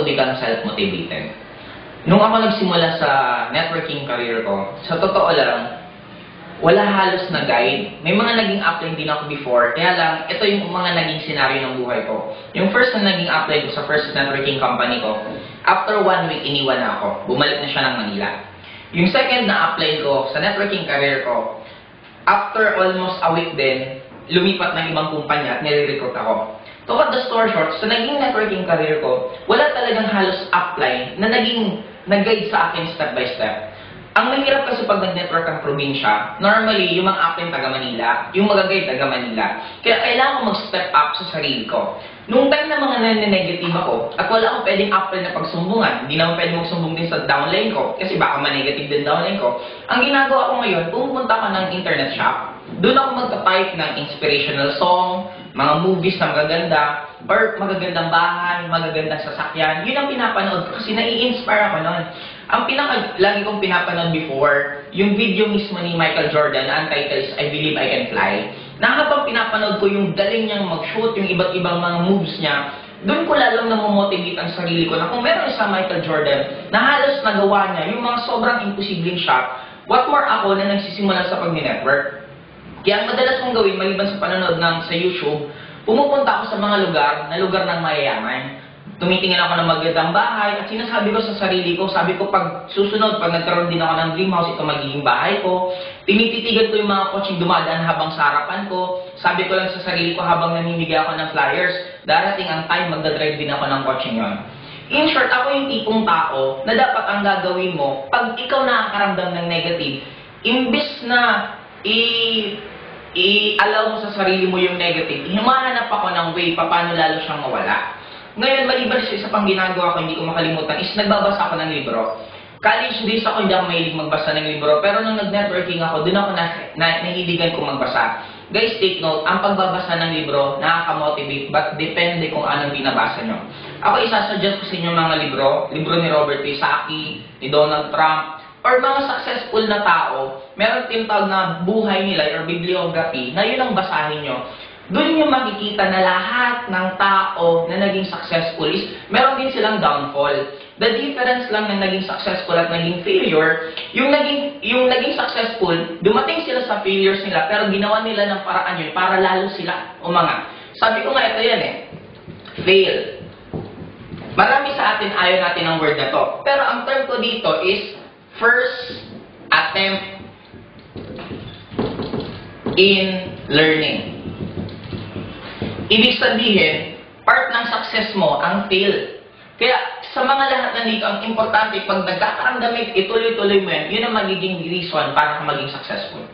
tuloy kang self-motivated. Nung ako nagsimula sa networking career ko, sa totoo lang, wala halos na guide. May mga naging upline din ako before, kaya lang, ito yung mga naging scenario ng buhay ko. Yung first na naging upline ko sa first networking company ko, after 1 week, iniwan na ako. Bumalik na siya ng Manila. Yung second na upline ko sa networking career ko, after almost a week din, lumipat ng ibang kumpanya at nire-recruit ako. To cut the story short, sa naging networking career ko, wala talagang halos upline na nag-guide sa akin step by step. Ang mahirap kasi pag nag-network ang probinsya, normally, yung mga upline taga Manila, yung mag-guide taga Manila. Kaya kailangan ko mag-step up sa sarili ko. Nung time na mga nane-negative ako, at wala akong pwedeng upline na pagsumbungan, hindi naman pwedeng magsumbong din sa downline ko, kasi baka ma-negative din downline ko. Ang ginagawa ko ngayon, pumunta ako ng internet shop, doon ako magta-type ng inspirational song, mga movies na magaganda, or magagandang bahay, magagandang sasakyan. Yun ang pinapanood ko kasi nai-inspire ako noon. Ang lagi kong pinapanood before, yung video mismo ni Michael Jordan na ang title is I Believe I Can Fly, na habang pinapanood ko yung galing niyang mag-shoot, yung iba't ibang mga moves niya, doon ko lalong namomotivate ang sarili ko na kung meron isang Michael Jordan na halos nagawa niya yung mga sobrang imposibleng shot, what more ako na nagsisimula sa pag-network. Kaya ang madalas kong gawin, maliban sa panonood sa YouTube, pumupunta ako sa mga lugar ng mayayaman. Tumitingin ako ng magandang bahay at sinasabi ko sa sarili ko, sabi ko pag susunod, pag nagkaroon din ako ng dream house, ito magiging bahay ko. Tinititigan ko yung mga kotseng dumadaan habang sa harapan ko. Sabi ko lang sa sarili ko habang namimigay ako ng flyers, darating ang time, magdadrive din ako ng kotseng yon. In short, ako yung tipong tao na dapat ang gagawin mo, pag ikaw nakakaramdam ng negative, imbis na i-allow mo sa sarili mo yung negative, humahanap ako ng way paano lalo siyang mawala. Ngayon, maliban sa isa pang ginagawa ko, hindi ko makalimutan, is nagbabasa ako ng libro. College days ako, hindi ako mahilig magbasa ng libro, pero nung nag-networking ako, doon ako nahiligan kong magbasa. Guys, take note, ang pagbabasa ng libro, nakaka-motivate, but depende kung anong binabasa nyo. Ako, isasuggest ko sa inyo mga libro ni Robert Kiyosaki, ni Donald Trump, or mga successful na tao, meron tinatawag na buhay nila or bibliography, na yun ang basahin nyo. Doon nyo makikita na lahat ng tao na naging successful is meron din silang downfall. The difference lang ng naging successful at naging failure, yung naging successful, dumating sila sa failures nila, pero ginawa nila ng paraan yun para lalo sila umangat. Sabi ko nga, ito yan fail. Marami sa atin ayaw natin ng word na to. Pero ang term ko dito is first attempt in learning. Ibig sabihin, part ng success mo ang fail. Kaya sa mga lahat nandito, ang importante, pag nagkakaramdam, ituloy-tuloy mo yan, yun ang magiging reason para ka maging successful.